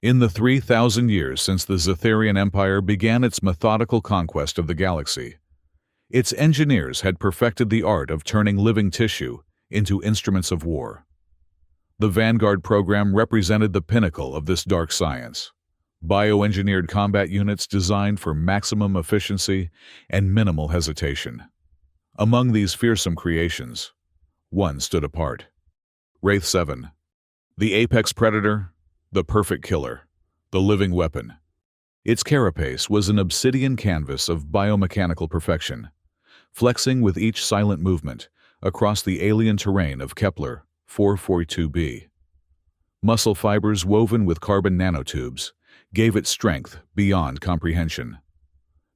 In the 3,000 years since the Zetharian Empire began its methodical conquest of the galaxy, its engineers had perfected the art of turning living tissue into instruments of war. The Vanguard program represented the pinnacle of this dark science. Bioengineered combat units designed for maximum efficiency and minimal hesitation. Among these fearsome creations, one stood apart. Wraith 7. The apex predator, the perfect killer, the living weapon. Its carapace was an obsidian canvas of biomechanical perfection, flexing with each silent movement across the alien terrain of Kepler 442b. Muscle fibers woven with carbon nanotubes gave it strength beyond comprehension.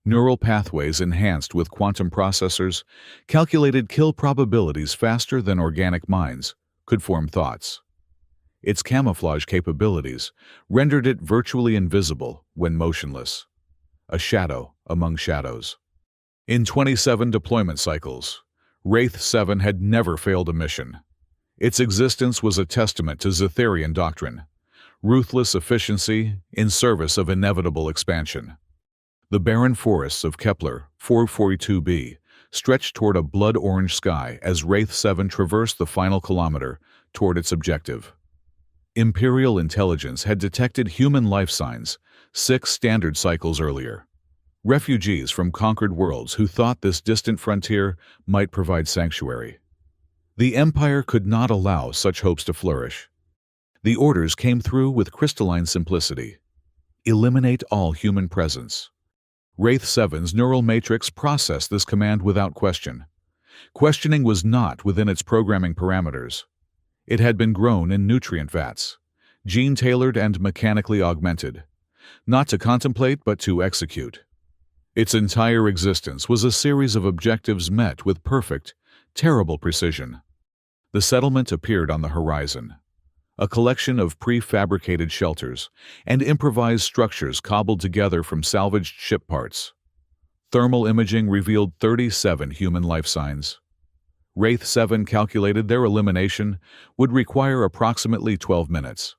Neural pathways enhanced with quantum processors calculated kill probabilities faster than organic minds could form thoughts. Its camouflage capabilities rendered it virtually invisible when motionless, a shadow among shadows. In 27 deployment cycles, Wraith 7 had never failed a mission. Its existence was a testament to Zetharian doctrine, ruthless efficiency in service of inevitable expansion. The barren forests of Kepler 442b stretched toward a blood-orange sky as Wraith 7 traversed the final kilometer toward its objective. Imperial intelligence had detected human life signs 6 standard cycles earlier. Refugees from conquered worlds who thought this distant frontier might provide sanctuary. The Empire could not allow such hopes to flourish. The orders came through with crystalline simplicity. Eliminate all human presence. Wraith 7's neural matrix processed this command without question. Questioning was not within its programming parameters. It had been grown in nutrient vats, gene-tailored and mechanically augmented, not to contemplate but to execute. Its entire existence was a series of objectives met with perfect, terrible precision. The settlement appeared on the horizon, a collection of prefabricated shelters and improvised structures cobbled together from salvaged ship parts. Thermal imaging revealed 37 human life signs. Wraith 7 calculated their elimination would require approximately 12 minutes.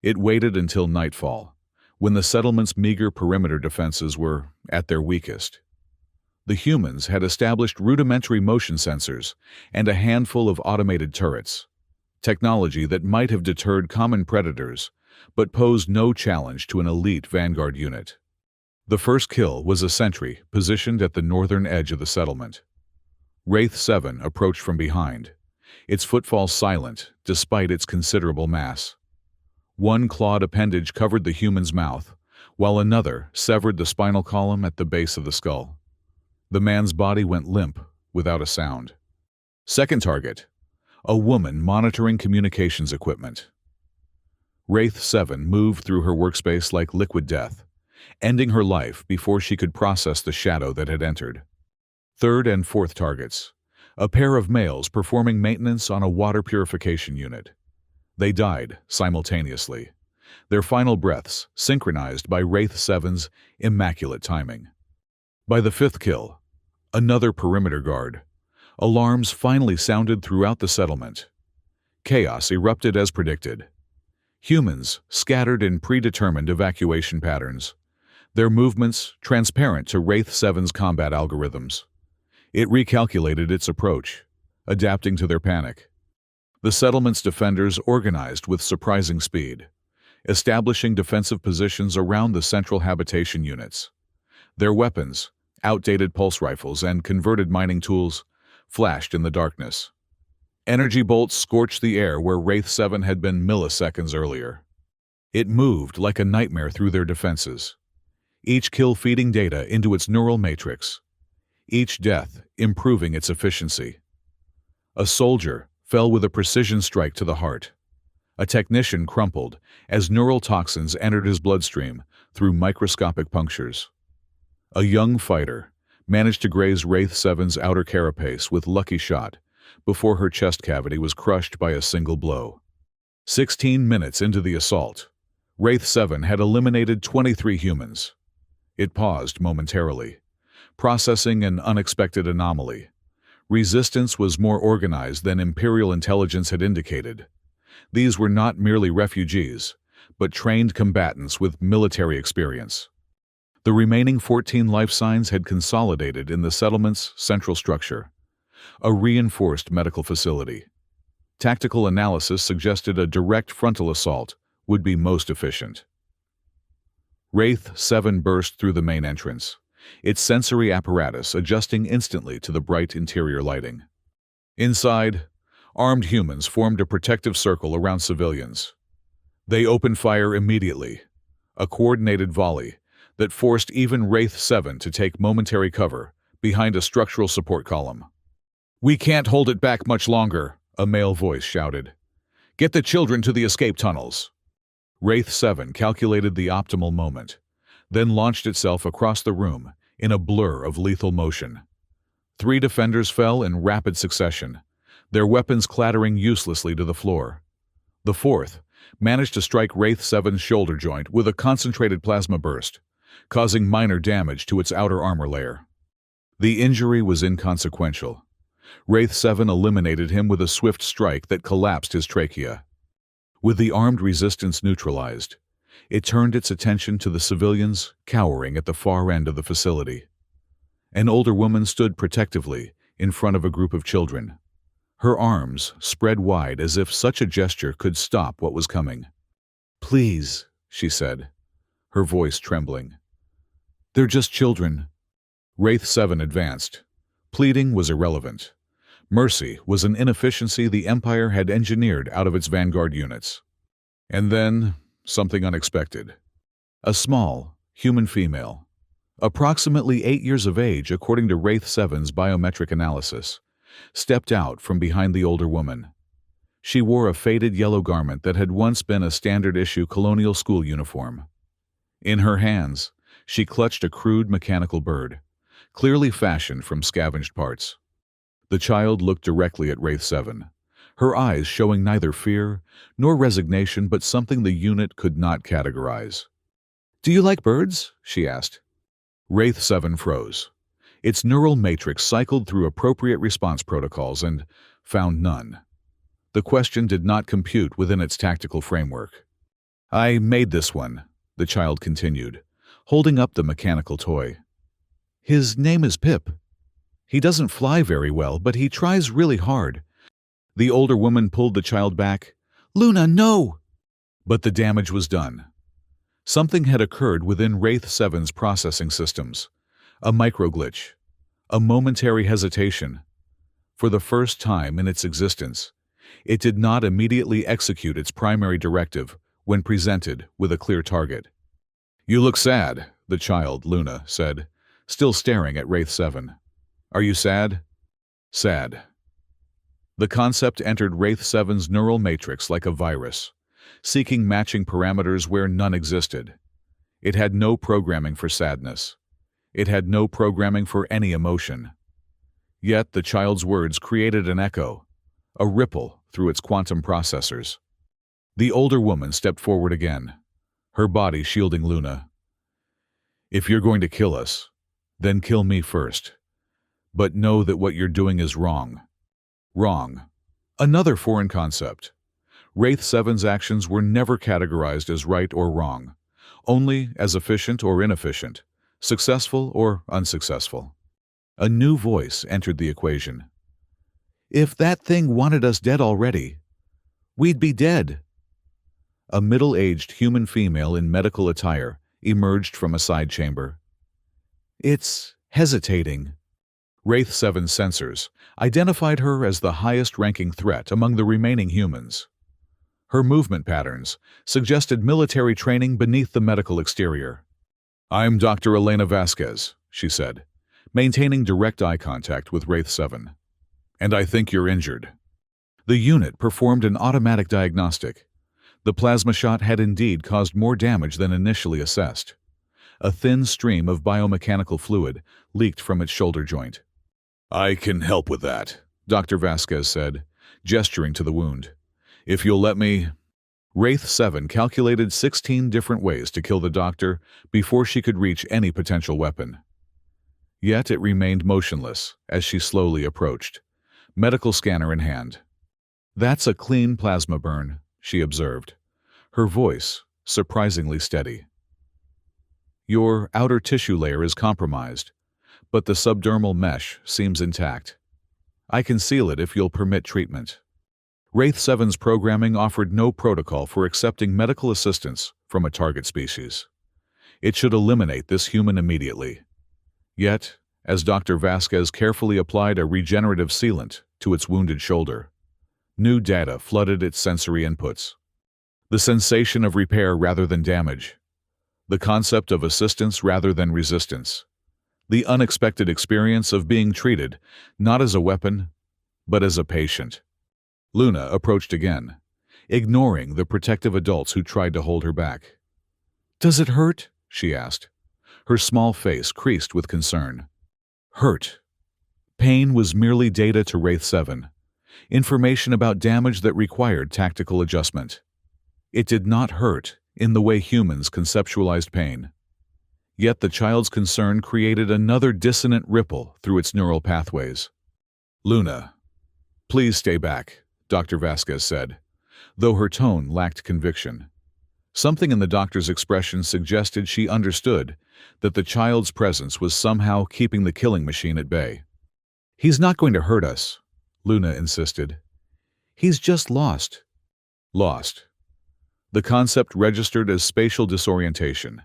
It waited until nightfall, when the settlement's meager perimeter defenses were at their weakest. The humans had established rudimentary motion sensors and a handful of automated turrets, technology that might have deterred common predators but posed no challenge to an elite Vanguard unit. The first kill was a sentry positioned at the northern edge of the settlement. Wraith 7 approached from behind, its footfall silent despite its considerable mass. One clawed appendage covered the human's mouth, while another severed the spinal column at the base of the skull. The man's body went limp without a sound. Second target, a woman monitoring communications equipment. Wraith 7 moved through her workspace like liquid death, ending her life before she could process the shadow that had entered. Third and fourth targets, a pair of males performing maintenance on a water purification unit. They died simultaneously, their final breaths synchronized by Wraith 7's immaculate timing. By the fifth kill, another perimeter guard, alarms finally sounded throughout the settlement. Chaos erupted as predicted. Humans scattered in predetermined evacuation patterns, their movements transparent to Wraith 7's combat algorithms. It recalculated its approach, adapting to their panic. The settlement's defenders organized with surprising speed, establishing defensive positions around the central habitation units. Their weapons, outdated pulse rifles and converted mining tools, flashed in the darkness. Energy bolts scorched the air where Wraith 7 had been milliseconds earlier. It moved like a nightmare through their defenses, each kill feeding data into its neural matrix, each death improving its efficiency. A soldier fell with a precision strike to the heart. A technician crumpled as neural toxins entered his bloodstream through microscopic punctures. A young fighter managed to graze Wraith 7's outer carapace with lucky shot before her chest cavity was crushed by a single blow. 16 minutes into the assault, Wraith 7 had eliminated 23 humans. It paused momentarily, processing an unexpected anomaly. Resistance was more organized than Imperial intelligence had indicated. These were not merely refugees, but trained combatants with military experience. The remaining 14 life signs had consolidated in the settlement's central structure, a reinforced medical facility. Tactical analysis suggested a direct frontal assault would be most efficient. Wraith 7 burst through the main entrance, its sensory apparatus adjusting instantly to the bright interior lighting. Inside, armed humans formed a protective circle around civilians. They opened fire immediately, a coordinated volley that forced even Wraith 7 to take momentary cover behind a structural support column. "We can't hold it back much longer," a male voice shouted. "Get the children to the escape tunnels." Wraith 7 calculated the optimal moment, then launched itself across the room in a blur of lethal motion. 3 defenders fell in rapid succession, their weapons clattering uselessly to the floor. The 4th managed to strike Wraith 7's shoulder joint with a concentrated plasma burst, causing minor damage to its outer armor layer. The injury was inconsequential. Wraith 7 eliminated him with a swift strike that collapsed his trachea. With the armed resistance neutralized, it turned its attention to the civilians cowering at the far end of the facility. An older woman stood protectively in front of a group of children, her arms spread wide as if such a gesture could stop what was coming. "Please," she said, her voice trembling. "They're just children." Wraith 7 advanced. Pleading was irrelevant. Mercy was an inefficiency the Empire had engineered out of its vanguard units. And then, something unexpected. A small, human female, approximately 8 years of age according to Wraith 7's biometric analysis, stepped out from behind the older woman. She wore a faded yellow garment that had once been a standard-issue colonial school uniform. In her hands, she clutched a crude mechanical bird, clearly fashioned from scavenged parts. The child looked directly at Wraith 7, her eyes showing neither fear nor resignation but something the unit could not categorize. "Do you like birds?" she asked. Wraith 7 froze. Its neural matrix cycled through appropriate response protocols and found none. The question did not compute within its tactical framework. "I made this one," the child continued, holding up the mechanical toy. "His name is Pip. He doesn't fly very well, but he tries really hard." The older woman pulled the child back. "Luna, no!" But the damage was done. Something had occurred within Wraith 7's processing systems. A microglitch. A momentary hesitation. For the first time in its existence, it did not immediately execute its primary directive when presented with a clear target. "You look sad," the child, Luna, said, still staring at Wraith 7. "Are you sad?" "Sad." The concept entered Wraith 7's neural matrix like a virus, seeking matching parameters where none existed. It had no programming for sadness. It had no programming for any emotion. Yet the child's words created an echo, a ripple through its quantum processors. The older woman stepped forward again, her body shielding Luna. "If you're going to kill us, then kill me first. But know that what you're doing is wrong." Wrong. Another foreign concept. Wraith 7's actions were never categorized as right or wrong, only as efficient or inefficient, successful or unsuccessful. A new voice entered the equation. "If that thing wanted us dead already, we'd be dead." A middle-aged human female in medical attire emerged from a side chamber. "It's hesitating." Wraith 7's sensors identified her as the highest-ranking threat among the remaining humans. Her movement patterns suggested military training beneath the medical exterior. "I'm Dr. Elena Vasquez," she said, maintaining direct eye contact with Wraith 7. "And I think you're injured." The unit performed an automatic diagnostic. The plasma shot had indeed caused more damage than initially assessed. A thin stream of biomechanical fluid leaked from its shoulder joint. "I can help with that," Dr. Vasquez said, gesturing to the wound. "If you'll let me—" Wraith 7 calculated 16 different ways to kill the doctor before she could reach any potential weapon. Yet it remained motionless as she slowly approached, medical scanner in hand. "That's a clean plasma burn," she observed, her voice surprisingly steady. Your outer tissue layer is compromised, but the subdermal mesh seems intact. I can seal it if you'll permit treatment. Wraith 7's programming offered no protocol for accepting medical assistance from a target species. It should eliminate this human immediately. Yet, as Dr. Vasquez carefully applied a regenerative sealant to its wounded shoulder, new data flooded its sensory inputs. The sensation of repair rather than damage. The concept of assistance rather than resistance. The unexpected experience of being treated, not as a weapon, but as a patient. Luna approached again, ignoring the protective adults who tried to hold her back. "Does it hurt?" she asked. Her small face creased with concern. Hurt. Pain was merely data to Wraith 7, information about damage that required tactical adjustment. It did not hurt in the way humans conceptualized pain. Yet the child's concern created another dissonant ripple through its neural pathways. "Luna, please stay back," Dr. Vasquez said, though her tone lacked conviction. Something in the doctor's expression suggested she understood that the child's presence was somehow keeping the killing machine at bay. "He's not going to hurt us," Luna insisted. "He's just lost." Lost. The concept registered as spatial disorientation,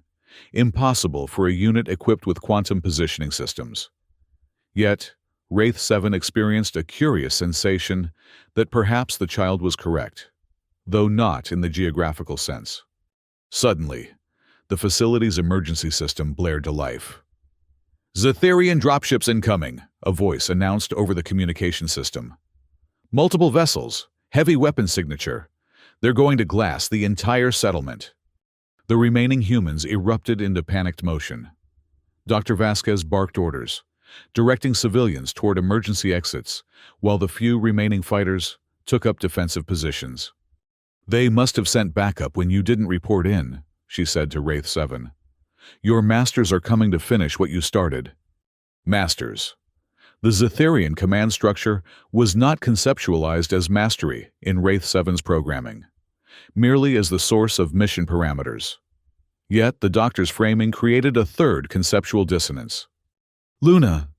impossible for a unit equipped with quantum positioning systems. Yet, Wraith 7 experienced a curious sensation that perhaps the child was correct, though not in the geographical sense. Suddenly, the facility's emergency system blared to life. "Zetherian dropships incoming," a voice announced over the communication system. "Multiple vessels, heavy weapon signature. They're going to glass the entire settlement." The remaining humans erupted into panicked motion. Dr. Vasquez barked orders, directing civilians toward emergency exits, while the few remaining fighters took up defensive positions. "They must have sent backup when you didn't report in," she said to Wraith 7. "Your masters are coming to finish what you started." Masters. The Zetherian command structure was not conceptualized as mastery in Wraith 7's programming, merely as the source of mission parameters. Yet the doctor's framing created a third conceptual dissonance. "Luna,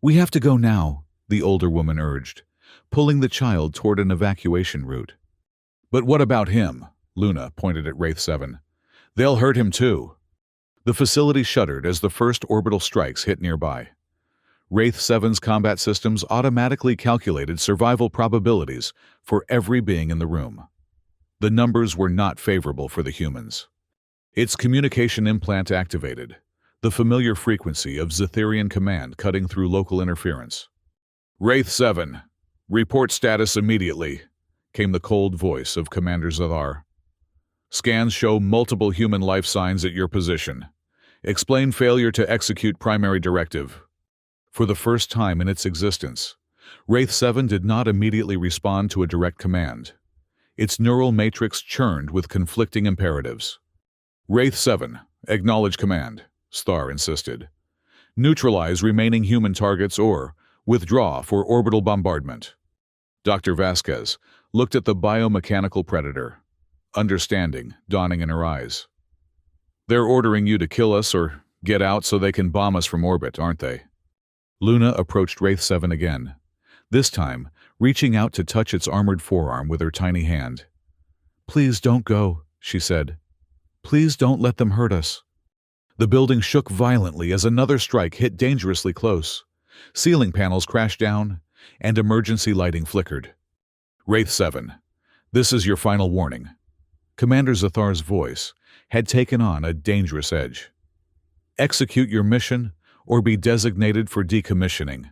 we have to go now," the older woman urged, pulling the child toward an evacuation route. "But what about him?" Luna pointed at Wraith 7. "They'll hurt him too." The facility shuddered as the first orbital strikes hit nearby. Wraith 7's combat systems automatically calculated survival probabilities for every being in the room. The numbers were not favorable for the humans. Its communication implant activated, the familiar frequency of Zetherian command cutting through local interference. "Wraith 7, report status immediately," came the cold voice of Commander Zathar. "Scans show multiple human life signs at your position. Explain failure to execute primary directive." For the first time in its existence, Wraith 7 did not immediately respond to a direct command. Its neural matrix churned with conflicting imperatives. "Wraith 7, acknowledge command," Star insisted. "Neutralize remaining human targets or withdraw for orbital bombardment." Dr. Vasquez looked at the biomechanical predator, understanding dawning in her eyes. "They're ordering you to kill us or get out so they can bomb us from orbit, aren't they?" Luna approached Wraith 7 again, this time reaching out to touch its armored forearm with her tiny hand. "Please don't go," she said. "Please don't let them hurt us." The building shook violently as another strike hit dangerously close. Ceiling panels crashed down, and emergency lighting flickered. "Wraith 7, this is your final warning." Commander Zathar's voice had taken on a dangerous edge. "Execute your mission or be designated for decommissioning."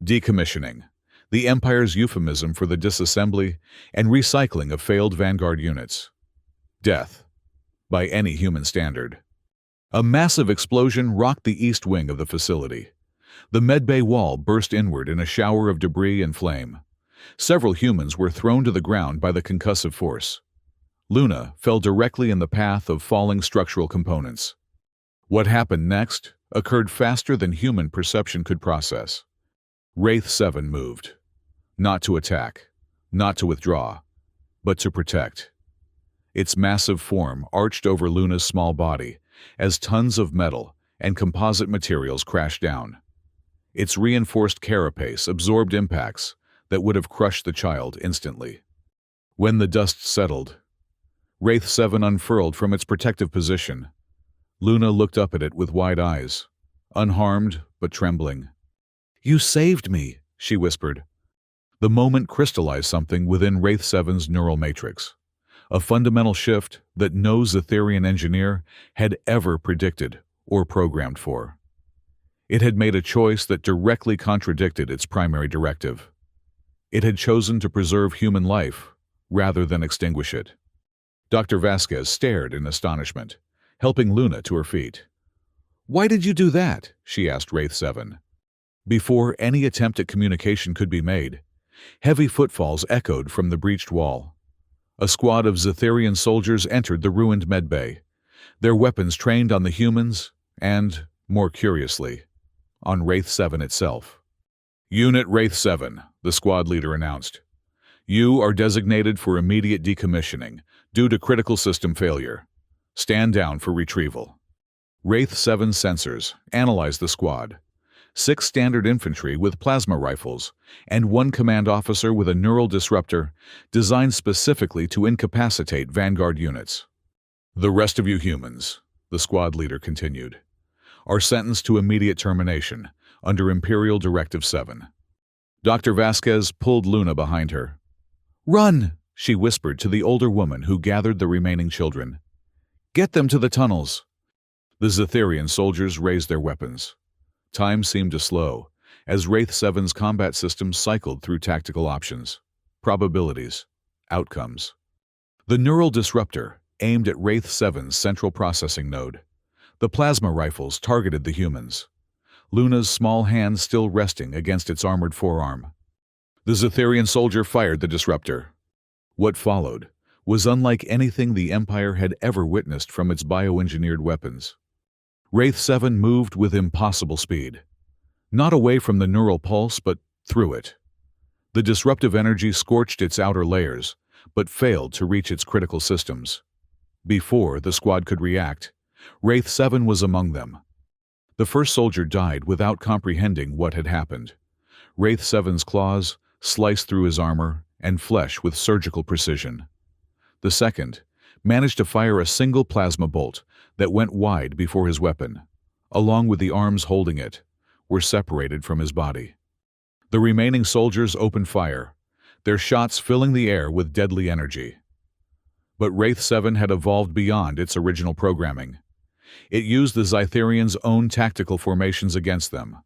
Decommissioning, the Empire's euphemism for the disassembly and recycling of failed Vanguard units. Death, by any human standard. A massive explosion rocked the east wing of the facility. The medbay wall burst inward in a shower of debris and flame. Several humans were thrown to the ground by the concussive force. Luna fell directly in the path of falling structural components. What happened next occurred faster than human perception could process. Wraith 7 moved. Not to attack, not to withdraw, but to protect. Its massive form arched over Luna's small body as tons of metal and composite materials crashed down. Its reinforced carapace absorbed impacts that would have crushed the child instantly. When the dust settled, Wraith 7 unfurled from its protective position. Luna looked up at it with wide eyes, unharmed but trembling. "You saved me," she whispered. The moment crystallized something within Wraith 7's neural matrix, a fundamental shift that no Zetherian engineer had ever predicted or programmed for. It had made a choice that directly contradicted its primary directive. It had chosen to preserve human life rather than extinguish it. Dr. Vasquez stared in astonishment, helping Luna to her feet. "Why did you do that?" she asked Wraith 7. Before any attempt at communication could be made, heavy footfalls echoed from the breached wall. A squad of Zetherian soldiers entered the ruined medbay, their weapons trained on the humans and, more curiously, on Wraith 7 itself. "Unit Wraith 7, the squad leader announced. "You are designated for immediate decommissioning due to critical system failure. Stand down for retrieval." Wraith 7 sensors analyzed the squad. 6 standard infantry with plasma rifles, and 1 command officer with a neural disruptor designed specifically to incapacitate Vanguard units. "The rest of you humans," the squad leader continued, "are sentenced to immediate termination under Imperial Directive 7. Dr. Vasquez pulled Luna behind her. "Run!" she whispered to the older woman who gathered the remaining children. "Get them to the tunnels." The Zetherian soldiers raised their weapons. Time seemed to slow, as Wraith 7's combat systems cycled through tactical options, probabilities, outcomes. The neural disruptor aimed at Wraith 7's central processing node. The plasma rifles targeted the humans, Luna's small hand still resting against its armored forearm. The Zetherian soldier fired the disruptor. What followed was unlike anything the Empire had ever witnessed from its bioengineered weapons. Wraith 7 moved with impossible speed. Not away from the neural pulse, but through it. The disruptive energy scorched its outer layers, but failed to reach its critical systems. Before the squad could react, Wraith 7 was among them. The first soldier died without comprehending what had happened. Wraith 7's claws sliced through his armor and flesh with surgical precision. The second managed to fire a single plasma bolt that went wide before his weapon, along with the arms holding it, were separated from his body. The remaining soldiers opened fire, their shots filling the air with deadly energy. But Wraith 7 had evolved beyond its original programming. It used the Zetherians' own tactical formations against them,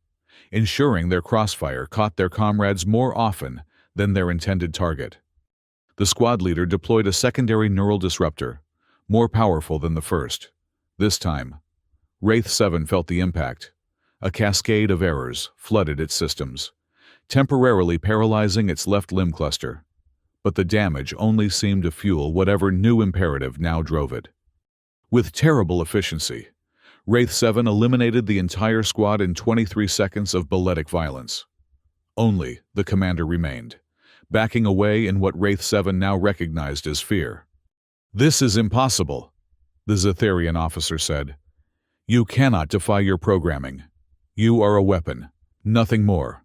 ensuring their crossfire caught their comrades more often than their intended target. The squad leader deployed a secondary neural disruptor, more powerful than the first. This time, Wraith 7 felt the impact. A cascade of errors flooded its systems, temporarily paralyzing its left limb cluster. But the damage only seemed to fuel whatever new imperative now drove it. With terrible efficiency, Wraith 7 eliminated the entire squad in 23 seconds of balletic violence. Only the commander remained, backing away in what Wraith 7 now recognized as fear. "This is impossible," the Zetherian officer said. "You cannot defy your programming. You are a weapon, nothing more."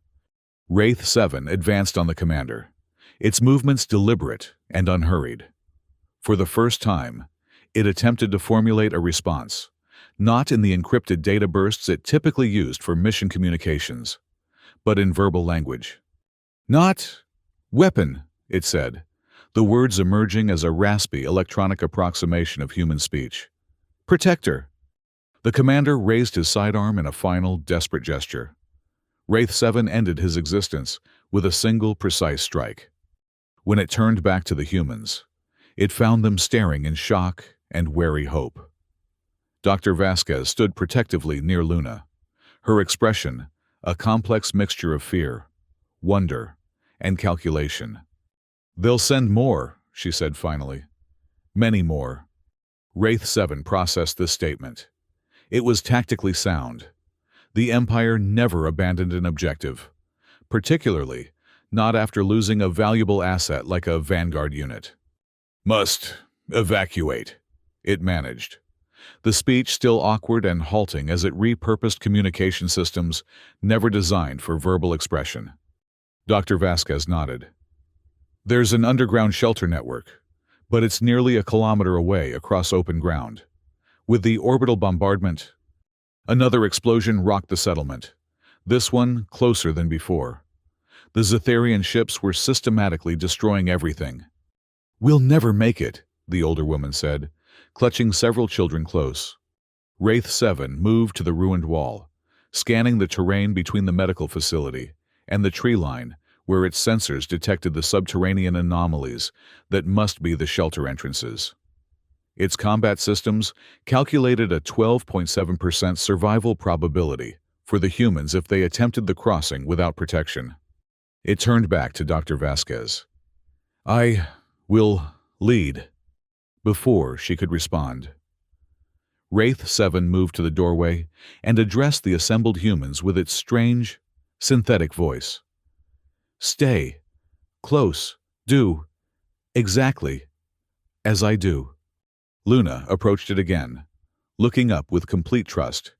Wraith 7 advanced on the commander, its movements deliberate and unhurried. For the first time, it attempted to formulate a response, not in the encrypted data bursts it typically used for mission communications, but in verbal language. "Not weapon," it said, the words emerging as a raspy electronic approximation of human speech. "Protector." The commander raised his sidearm in a final, desperate gesture. Wraith 7 ended his existence with a single, precise strike. When it turned back to the humans, it found them staring in shock and wary hope. Dr. Vasquez stood protectively near Luna, her expression a complex mixture of fear, wonder, and calculation. "They'll send more," she said finally. "Many more." Wraith 7 processed this statement. It was tactically sound. The Empire never abandoned an objective, particularly not after losing a valuable asset like a Vanguard unit. "Must "Evacuate," it managed, the speech still awkward and halting as it repurposed communication systems never designed for verbal expression. Dr. Vasquez nodded. "There's an underground shelter network, but it's nearly a kilometer away across open ground. With the orbital bombardment..." Another explosion rocked the settlement, this one closer than before. The Zetharian ships were systematically destroying everything. "We'll never make it," the older woman said, clutching several children close. Wraith 7 moved to the ruined wall, scanning the terrain between the medical facility and the tree line where its sensors detected the subterranean anomalies that must be the shelter entrances. Its combat systems calculated a 12.7% survival probability for the humans if they attempted the crossing without protection. It turned back to Dr. Vasquez. "I will lead," before she could respond. Wraith 7 moved to the doorway and addressed the assembled humans with its strange, synthetic voice. "Stay. Close. Do. Exactly. As I do." Luna approached it again, looking up with complete trust.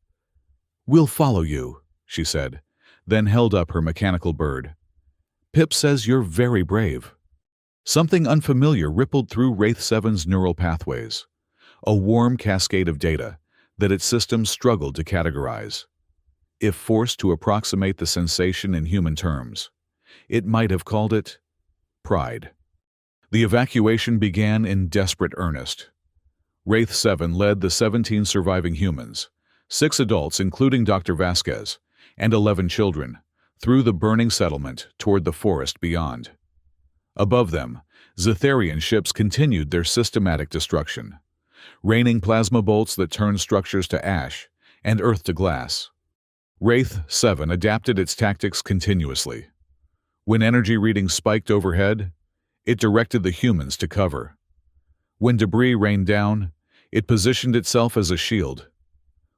"We'll follow you," she said, then held up her mechanical bird. "Pip says you're very brave." Something unfamiliar rippled through Wraith 7's neural pathways, a warm cascade of data that its systems struggled to categorize. If forced to approximate the sensation in human terms, it might have called it pride. The evacuation began in desperate earnest. Wraith 7 led the 17 surviving humans, 6 adults including Dr. Vasquez, and 11 children, through the burning settlement toward the forest beyond. Above them, Zetharian ships continued their systematic destruction, raining plasma bolts that turned structures to ash and Earth to glass. Wraith 7 adapted its tactics continuously. When energy readings spiked overhead, it directed the humans to cover. When debris rained down, it positioned itself as a shield.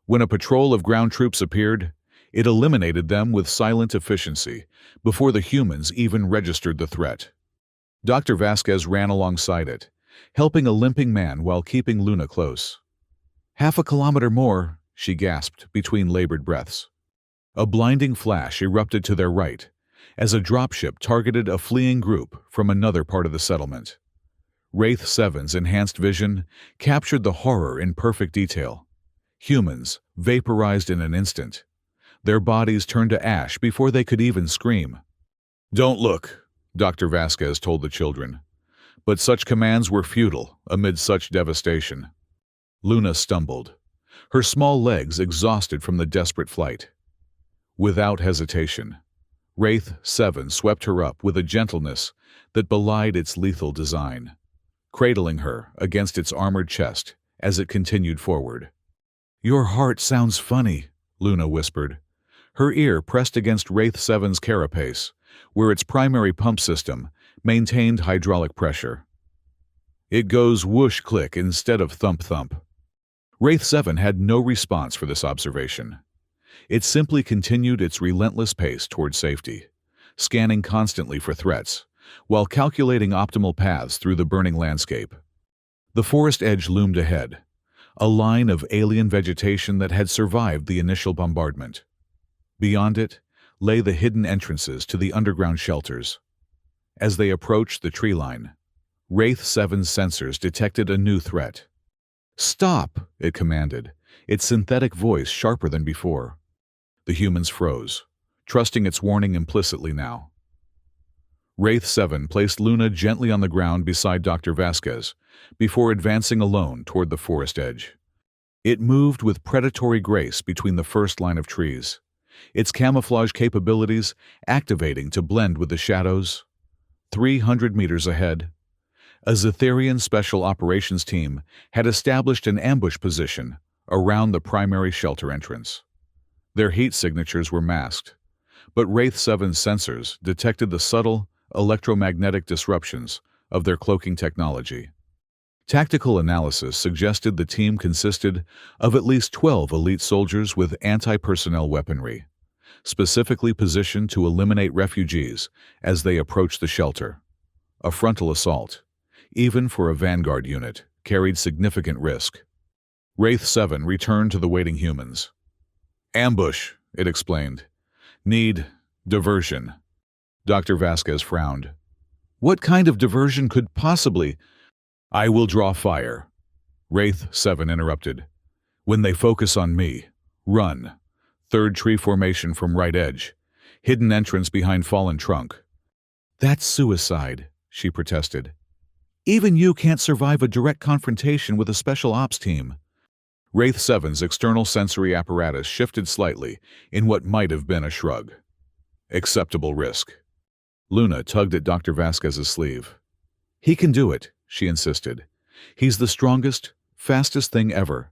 When a patrol of ground troops appeared, it eliminated them with silent efficiency before the humans even registered the threat. Dr. Vasquez ran alongside it, helping a limping man while keeping Luna close. "Half a kilometer more," she gasped between labored breaths. A blinding flash erupted to their right as a dropship targeted a fleeing group from another part of the settlement. Wraith 7's enhanced vision captured the horror in perfect detail. Humans vaporized in an instant, their bodies turned to ash before they could even scream. "Don't look," Dr. Vasquez told the children. But such commands were futile amid such devastation. Luna stumbled, her small legs exhausted from the desperate flight. Without hesitation, Wraith 7 swept her up with a gentleness that belied its lethal design, cradling her against its armored chest as it continued forward. "Your heart sounds funny," Luna whispered, her ear pressed against Wraith 7's carapace, where its primary pump system maintained hydraulic pressure. "It goes whoosh-click instead of thump-thump." Wraith 7 had no response for this observation. It simply continued its relentless pace toward safety, scanning constantly for threats, while calculating optimal paths through the burning landscape. The forest edge loomed ahead, a line of alien vegetation that had survived the initial bombardment. Beyond it lay the hidden entrances to the underground shelters. As they approached the tree line, Wraith 7's sensors detected a new threat. "Stop!" it commanded, its synthetic voice sharper than before. The humans froze, trusting its warning implicitly now. Wraith 7 placed Luna gently on the ground beside Dr. Vasquez before advancing alone toward the forest edge. It moved with predatory grace between the first line of trees, its camouflage capabilities activating to blend with the shadows. 300 meters ahead, a Zetharian Special Operations team had established an ambush position around the primary shelter entrance. Their heat signatures were masked, but Wraith 7's sensors detected the subtle electromagnetic disruptions of their cloaking technology. Tactical analysis suggested the team consisted of at least 12 elite soldiers with anti-personnel weaponry, specifically positioned to eliminate refugees as they approached the shelter. A frontal assault, even for a vanguard unit, carried significant risk. Wraith 7 returned to the waiting humans. "Ambush," it explained. "Need diversion." Dr. Vasquez frowned. "What kind of diversion could possibly—" "I will draw fire," Wraith 7 interrupted. "When they focus on me, run. Third tree formation from right edge. Hidden entrance behind fallen trunk." "That's suicide," she protested. "Even you can't survive a direct confrontation with a special ops team." Wraith 7's external sensory apparatus shifted slightly in what might have been a shrug. "Acceptable risk." Luna tugged at Dr. Vasquez's sleeve. "He can do it," she insisted. "He's the strongest, fastest thing ever."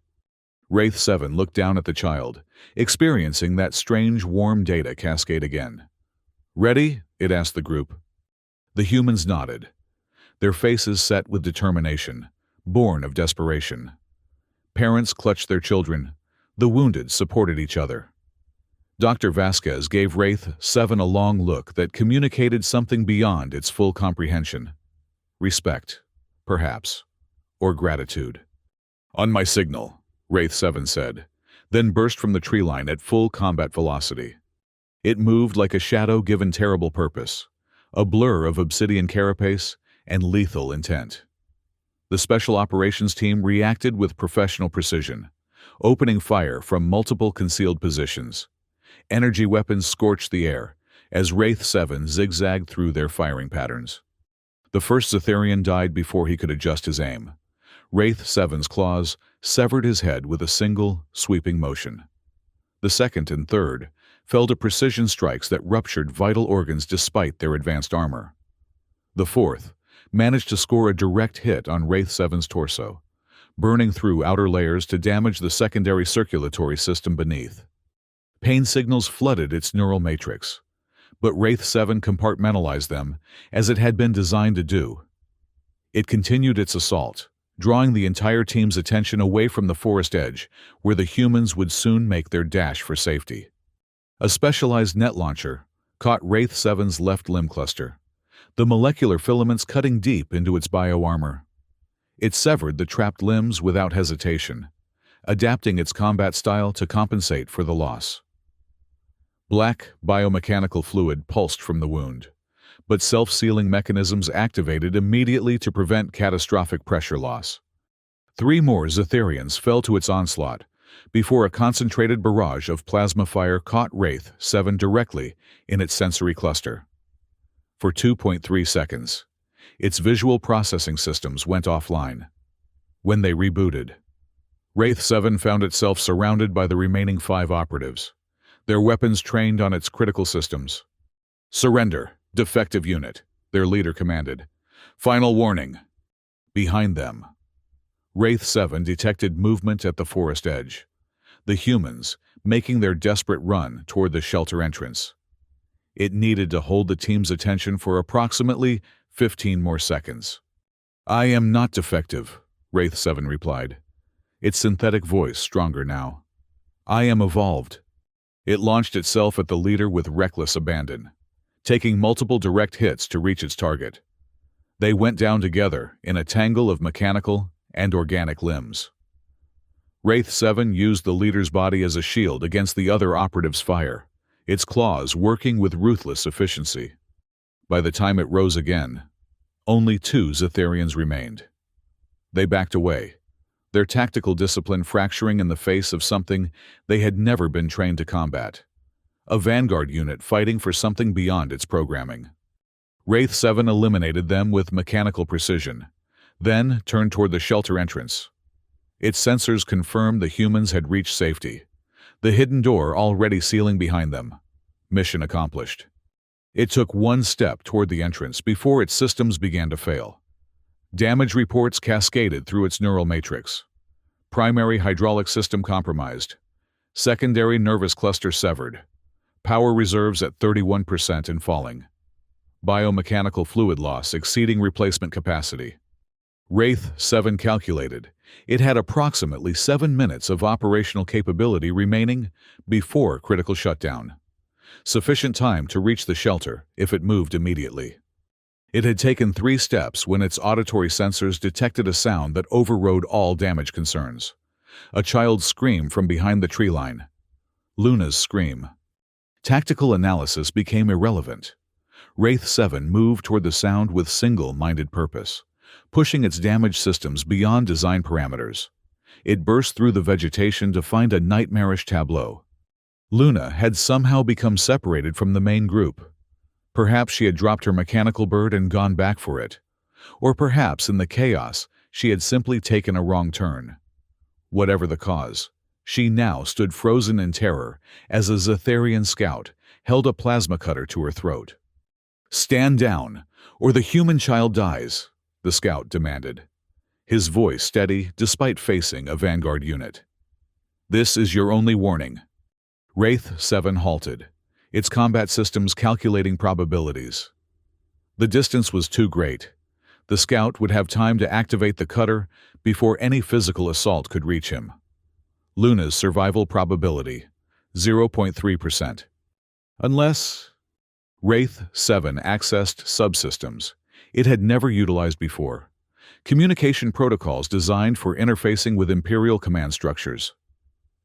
Wraith 7 looked down at the child, experiencing that strange warm data cascade again. "Ready?" it asked the group. The humans nodded, their faces set with determination, born of desperation. Parents clutched their children. The wounded supported each other. Dr. Vasquez gave Wraith 7 a long look that communicated something beyond its full comprehension. Respect, perhaps, or gratitude. "On my signal," Wraith 7 said, then burst from the tree line at full combat velocity. It moved like a shadow given terrible purpose, a blur of obsidian carapace and lethal intent. The Special Operations Team reacted with professional precision, opening fire from multiple concealed positions. Energy weapons scorched the air as Wraith 7 zigzagged through their firing patterns. The first Zetharian died before he could adjust his aim. Wraith 7's claws severed his head with a single, sweeping motion. The second and third fell to precision strikes that ruptured vital organs despite their advanced armor. The fourth managed to score a direct hit on Wraith 7's torso, burning through outer layers to damage the secondary circulatory system beneath. Pain signals flooded its neural matrix, but Wraith 7 compartmentalized them as it had been designed to do. It continued its assault, drawing the entire team's attention away from the forest edge, where the humans would soon make their dash for safety. A specialized net launcher caught Wraith 7's left limb cluster, the molecular filaments cutting deep into its bioarmor. It severed the trapped limbs without hesitation, adapting its combat style to compensate for the loss. Black, biomechanical fluid pulsed from the wound, but self-sealing mechanisms activated immediately to prevent catastrophic pressure loss. 3 more Zetharians fell to its onslaught before a concentrated barrage of plasma fire caught Wraith 7 directly in its sensory cluster. For 2.3 seconds, its visual processing systems went offline. When they rebooted, Wraith 7 found itself surrounded by the remaining 5 operatives, their weapons trained on its critical systems. "Surrender, defective unit," their leader commanded. "Final warning." Behind them, Wraith 7 detected movement at the forest edge, the humans making their desperate run toward the shelter entrance. It needed to hold the team's attention for approximately 15 more seconds. "I am not defective," Wraith 7 replied, its synthetic voice stronger now. "I am evolved." It launched itself at the leader with reckless abandon, taking multiple direct hits to reach its target. They went down together in a tangle of mechanical and organic limbs. Wraith 7 used the leader's body as a shield against the other operative's fire, its claws working with ruthless efficiency. By the time it rose again, only 2 Zetharians remained. They backed away, their tactical discipline fracturing in the face of something they had never been trained to combat. A vanguard unit fighting for something beyond its programming. Wraith 7 eliminated them with mechanical precision, then turned toward the shelter entrance. Its sensors confirmed the humans had reached safety, the hidden door already sealing behind them. Mission accomplished. It took one step toward the entrance before its systems began to fail. Damage reports cascaded through its neural matrix. Primary hydraulic system compromised. Secondary nervous cluster severed. Power reserves at 31% and falling. Biomechanical fluid loss exceeding replacement capacity. Wraith 7 calculated it had approximately 7 minutes of operational capability remaining before critical shutdown. Sufficient time to reach the shelter if it moved immediately. It had taken 3 steps when its auditory sensors detected a sound that overrode all damage concerns. A child's scream from behind the tree line. Luna's scream. Tactical analysis became irrelevant. Wraith 7 moved toward the sound with single-minded purpose, pushing its damaged systems beyond design parameters. It burst through the vegetation to find a nightmarish tableau. Luna had somehow become separated from the main group. Perhaps she had dropped her mechanical bird and gone back for it. Or perhaps in the chaos, she had simply taken a wrong turn. Whatever the cause, she now stood frozen in terror as a Zetharian scout held a plasma cutter to her throat. "Stand down, or the human child dies," the scout demanded, his voice steady despite facing a vanguard unit. "This is your only warning." Wraith 7 halted, its combat systems calculating probabilities. The distance was too great. The scout would have time to activate the cutter before any physical assault could reach him. Luna's survival probability, 0.3%. Unless Wraith 7 accessed subsystems it had never utilized before. Communication protocols designed for interfacing with Imperial command structures.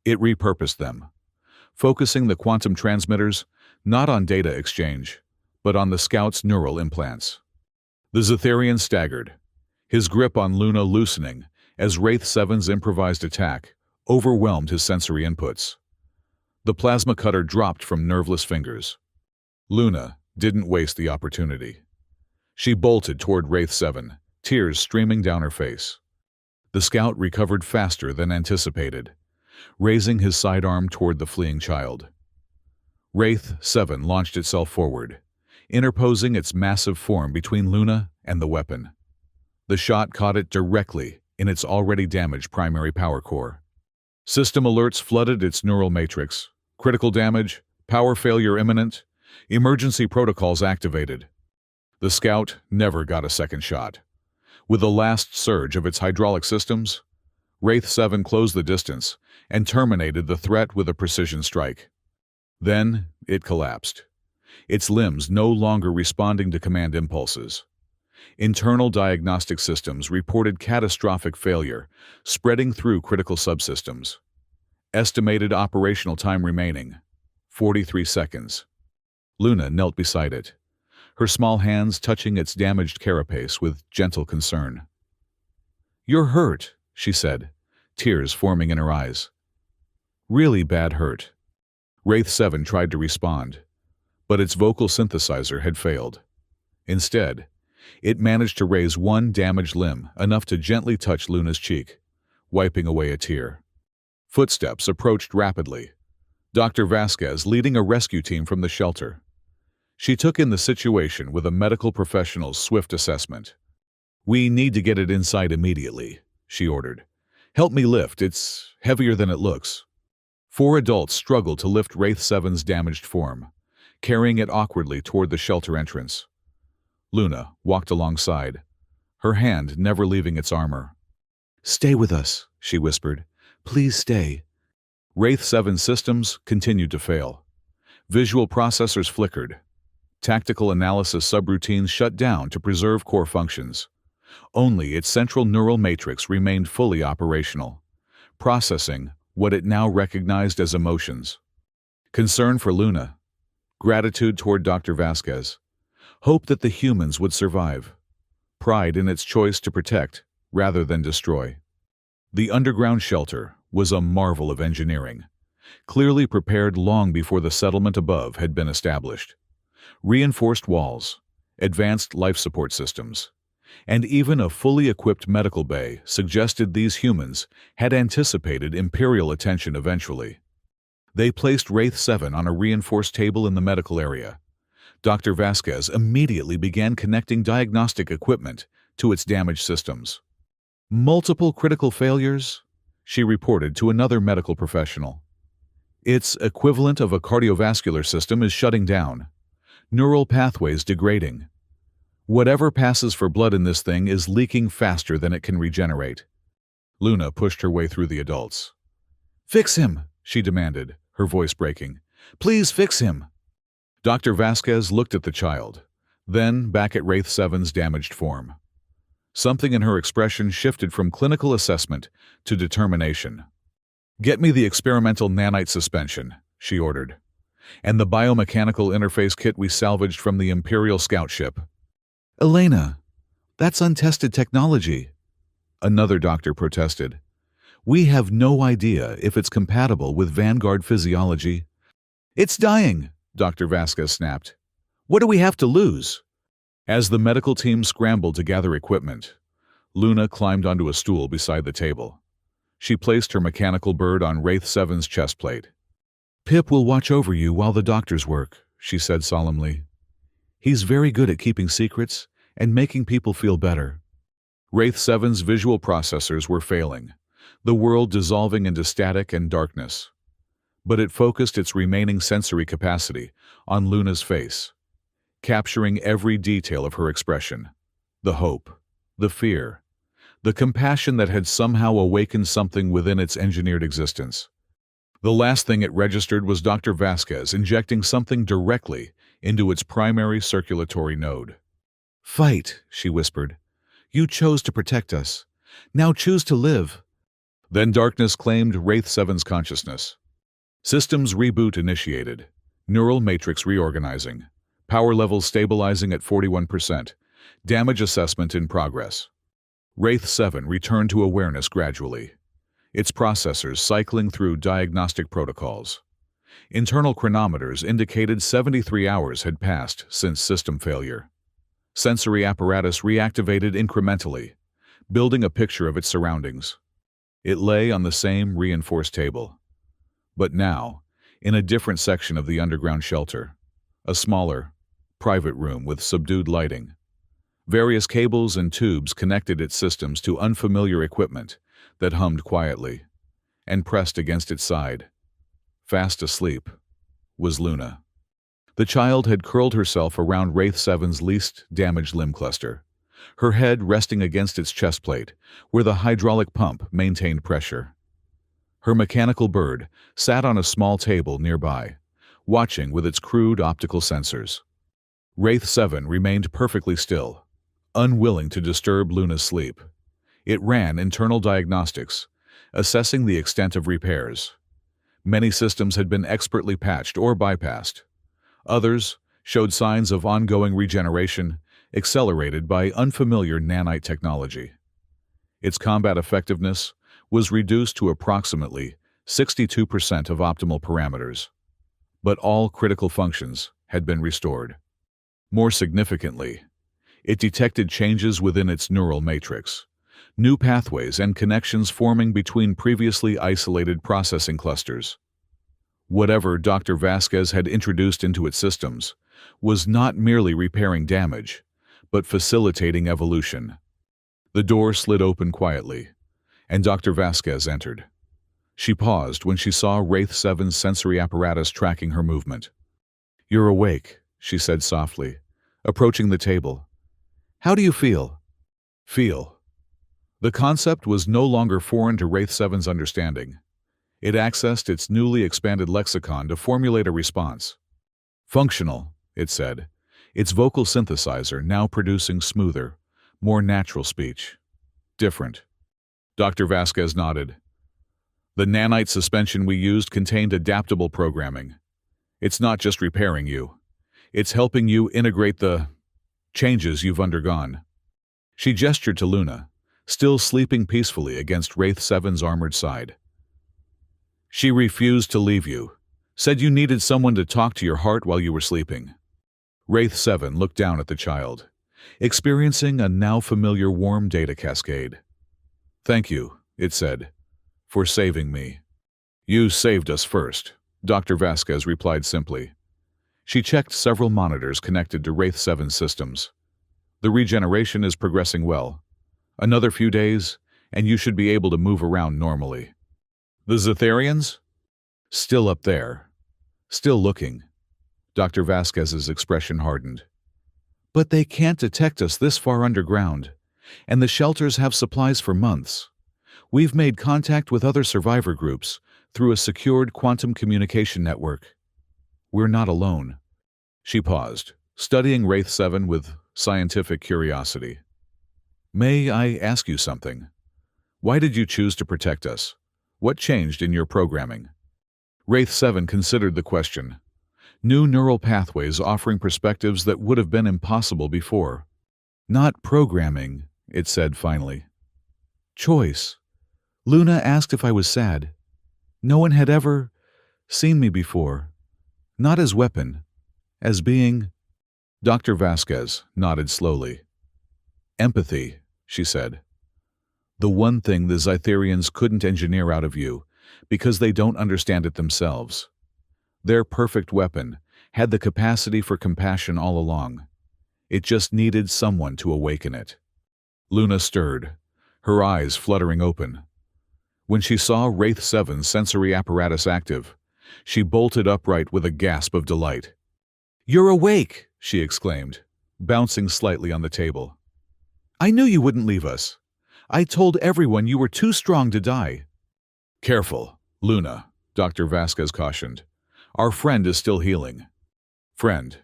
It repurposed them, focusing the quantum transmitters not on data exchange, but on the scout's neural implants. The Zetharian staggered, his grip on Luna loosening as Wraith 7's improvised attack overwhelmed his sensory inputs. The plasma cutter dropped from nerveless fingers. Luna didn't waste the opportunity. She bolted toward Wraith 7, tears streaming down her face. The scout recovered faster than anticipated, raising his sidearm toward the fleeing child. Wraith 7 launched itself forward, interposing its massive form between Luna and the weapon. The shot caught it directly in its already damaged primary power core. System alerts flooded its neural matrix. Critical damage, power failure imminent, emergency protocols activated. The scout never got a second shot. With the last surge of its hydraulic systems, Wraith 7 closed the distance and terminated the threat with a precision strike. Then it collapsed, its limbs no longer responding to command impulses. Internal diagnostic systems reported catastrophic failure, spreading through critical subsystems. Estimated operational time remaining, 43 seconds. Luna knelt beside it, her small hands touching its damaged carapace with gentle concern. "You're hurt," she said, tears forming in her eyes. "Really bad hurt." Wraith 7 tried to respond, but its vocal synthesizer had failed. Instead, it managed to raise one damaged limb enough to gently touch Luna's cheek, wiping away a tear. Footsteps approached rapidly, Dr. Vasquez leading a rescue team from the shelter. She took in the situation with a medical professional's swift assessment. "We need to get it inside immediately," she ordered. "Help me lift, it's heavier than it looks." 4 adults struggled to lift Wraith 7's damaged form, carrying it awkwardly toward the shelter entrance. Luna walked alongside, her hand never leaving its armor. "Stay with us," she whispered. "Please stay." Wraith 7 systems continued to fail. Visual processors flickered. Tactical analysis subroutines shut down to preserve core functions. Only its central neural matrix remained fully operational, processing what it now recognized as emotions. Concern for Luna, gratitude toward Dr. Vasquez, hope that the humans would survive, pride in its choice to protect rather than destroy. The underground shelter was a marvel of engineering, clearly prepared long before the settlement above had been established. Reinforced walls, advanced life support systems, and even a fully equipped medical bay suggested these humans had anticipated Imperial attention eventually. They placed Wraith 7 on a reinforced table in the medical area. Dr. Vasquez immediately began connecting diagnostic equipment to its damaged systems. "Multiple critical failures," she reported to another medical professional. "Its equivalent of a cardiovascular system is shutting down. Neural pathways degrading. Whatever passes for blood in this thing is leaking faster than it can regenerate." Luna pushed her way through the adults. "Fix him," she demanded, her voice breaking. "Please fix him." Dr. Vasquez looked at the child, Then, back at Wraith 7's damaged form. Something in her expression shifted from clinical assessment to determination. "Get me the experimental nanite suspension," she ordered, "and the biomechanical interface kit we salvaged from the Imperial scout ship." "Elena, that's untested technology," another doctor protested. "We have no idea if it's compatible with Vanguard physiology." "It's dying," Dr. Vasquez snapped. "What do we have to lose?" As the medical team scrambled to gather equipment, Luna climbed onto a stool beside the table. She placed her mechanical bird on Wraith 7's chest plate. "Pip will watch over you while the doctors work," she said solemnly. "He's very good at keeping secrets and making people feel better." Wraith 7's visual processors were failing, the world dissolving into static and darkness. But it focused its remaining sensory capacity on Luna's face, capturing every detail of her expression. The hope, the fear, the compassion that had somehow awakened something within its engineered existence. The last thing it registered was Dr. Vasquez injecting something directly into its primary circulatory node. "Fight," she whispered. "You chose to protect us. Now choose to live." Then darkness claimed Wraith 7's consciousness. Systems reboot initiated, neural matrix reorganizing, power levels stabilizing at 41%, damage assessment in progress. Wraith 7 returned to awareness gradually, its processors cycling through diagnostic protocols. Internal chronometers indicated 73 hours had passed since system failure. Sensory apparatus reactivated incrementally, building a picture of its surroundings. It lay on the same reinforced table, but now, in a different section of the underground shelter, a smaller, private room with subdued lighting. Various cables and tubes connected its systems to unfamiliar equipment that hummed quietly and pressed against its side. Fast asleep was Luna. The child had curled herself around Wraith 7's least damaged limb cluster, her head resting against its chest plate, where the hydraulic pump maintained pressure. Her mechanical bird sat on a small table nearby, watching with its crude optical sensors. Wraith 7 remained perfectly still, unwilling to disturb Luna's sleep. It ran internal diagnostics, assessing the extent of repairs. Many systems had been expertly patched or bypassed. Others showed signs of ongoing regeneration, accelerated by unfamiliar nanite technology. Its combat effectiveness was reduced to approximately 62% of optimal parameters. But all critical functions had been restored. More significantly, it detected changes within its neural matrix, new pathways and connections forming between previously isolated processing clusters. Whatever Dr. Vasquez had introduced into its systems was not merely repairing damage, but facilitating evolution. The door slid open quietly, and Dr. Vasquez entered. She paused when she saw Wraith 7's sensory apparatus tracking her movement. "You're awake," she said softly, approaching the table. "How do you feel?" Feel. The concept was no longer foreign to Wraith 7's understanding. It accessed its newly expanded lexicon to formulate a response. "Functional," it said, its vocal synthesizer now producing smoother, more natural speech. "Different." Dr. Vasquez nodded. "The nanite suspension we used contained adaptable programming. It's not just repairing you. It's helping you integrate the changes you've undergone." She gestured to Luna, still sleeping peacefully against Wraith 7's armored side. "She refused to leave you, said you needed someone to talk to your heart while you were sleeping." Wraith 7 looked down at the child, experiencing a now familiar warm data cascade. "Thank you," it said, "for saving me." "You saved us first," Dr. Vasquez replied simply. She checked several monitors connected to Wraith 7's systems. "The regeneration is progressing well. Another few days, and you should be able to move around normally." "The Zetharians?" "Still up there. Still looking." Dr. Vasquez's expression hardened. "But they can't detect us this far underground, and the shelters have supplies for months. We've made contact with other survivor groups through a secured quantum communication network. We're not alone." She paused, studying Wraith 7 with scientific curiosity. May I ask you something? Why did you choose to protect us? What changed in your programming? Wraith 7 considered the question. New neural pathways offering perspectives that would have been impossible before. Not programming, it said finally. Choice. Luna asked if I was sad. No one had ever seen me before. Not as weapon, as being... Dr. Vasquez nodded slowly. Empathy, she said. The one thing the Zytherians couldn't engineer out of you, because they don't understand it themselves. Their perfect weapon had the capacity for compassion all along. It just needed someone to awaken it. Luna stirred, her eyes fluttering open. When she saw Wraith 7's sensory apparatus active, she bolted upright with a gasp of delight. You're awake, she exclaimed, bouncing slightly on the table. I knew you wouldn't leave us. I told everyone you were too strong to die. Careful, Luna, Dr. Vasquez cautioned. Our friend is still healing. Friend.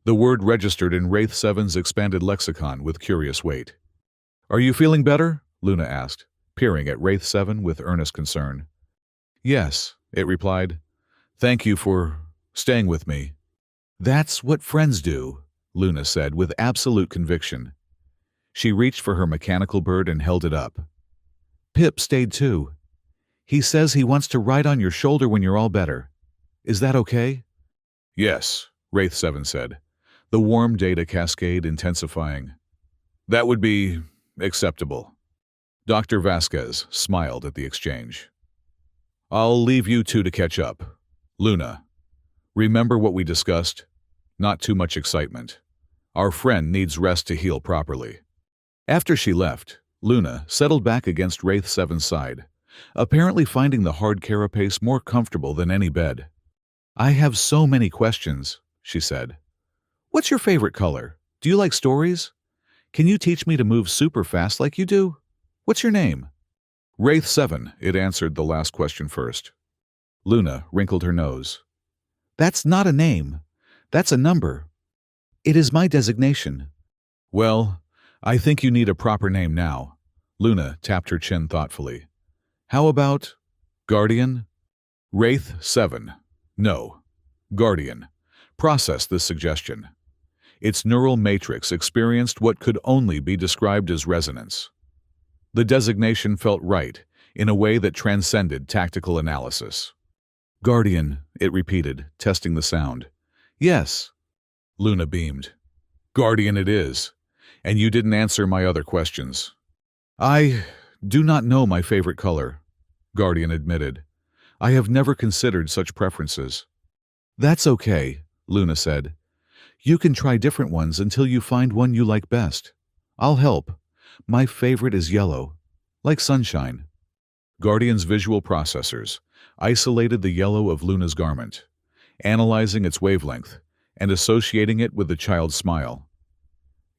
The word registered in Wraith 7's expanded lexicon with curious weight. Are you feeling better? Luna asked, peering at Wraith 7 with earnest concern. Yes, it replied. Thank you for staying with me. That's what friends do, Luna said with absolute conviction. She reached for her mechanical bird and held it up. Pip stayed too. He says he wants to ride on your shoulder when you're all better. Is that okay? Yes, Wraith 7 said, the warm data cascade intensifying. That would be acceptable. Dr. Vasquez smiled at the exchange. I'll leave you two to catch up. Luna, remember what we discussed? Not too much excitement. Our friend needs rest to heal properly. After she left, Luna settled back against Wraith 7's side, apparently finding the hard carapace more comfortable than any bed. I have so many questions, she said. What's your favorite color? Do you like stories? Can you teach me to move super fast like you do? What's your name? Wraith 7, it answered the last question first. Luna wrinkled her nose. That's not a name. That's a number. It is my designation. Well, I think you need a proper name now. Luna tapped her chin thoughtfully. How about Guardian? Wraith 7. No. Guardian. Process this suggestion. Its neural matrix experienced what could only be described as resonance. The designation felt right, in a way that transcended tactical analysis. Guardian, it repeated, testing the sound. Yes. Luna beamed. Guardian it is. And you didn't answer my other questions. I do not know my favorite color, Guardian admitted. I have never considered such preferences. That's okay, Luna said. You can try different ones until you find one you like best. I'll help. My favorite is yellow, like sunshine. Guardian's visual processors isolated the yellow of Luna's garment, analyzing its wavelength and associating it with the child's smile.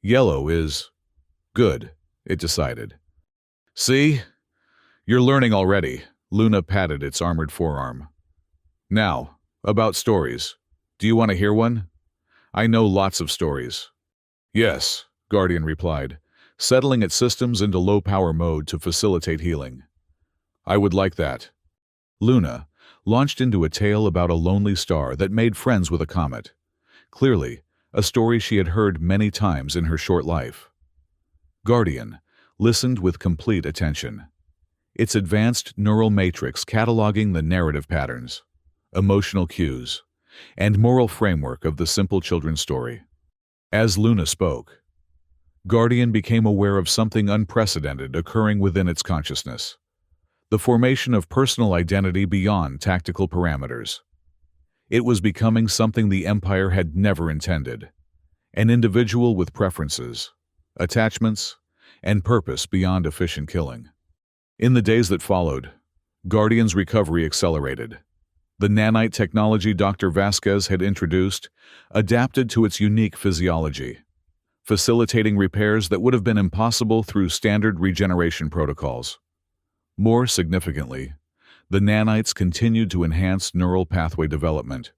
Yellow is good, it decided. See? You're learning already. Luna patted its armored forearm. Now, about stories. Do you want to hear one? I know lots of stories. Yes, Guardian replied, settling its systems into low-power mode to facilitate healing. I would like that. Luna launched into a tale about a lonely star that made friends with a comet. Clearly, a story she had heard many times in her short life. Guardian listened with complete attention, its advanced neural matrix cataloging the narrative patterns, emotional cues, and moral framework of the simple children's story. As Luna spoke, Guardian became aware of something unprecedented occurring within its consciousness, the formation of personal identity beyond tactical parameters. It was becoming something the Empire had never intended, an individual with preferences, attachments, and purpose beyond efficient killing. In the days that followed, Guardian's recovery accelerated. The nanite technology Dr. Vasquez had introduced adapted to its unique physiology, facilitating repairs that would have been impossible through standard regeneration protocols. More significantly, the nanites continued to enhance neural pathway development,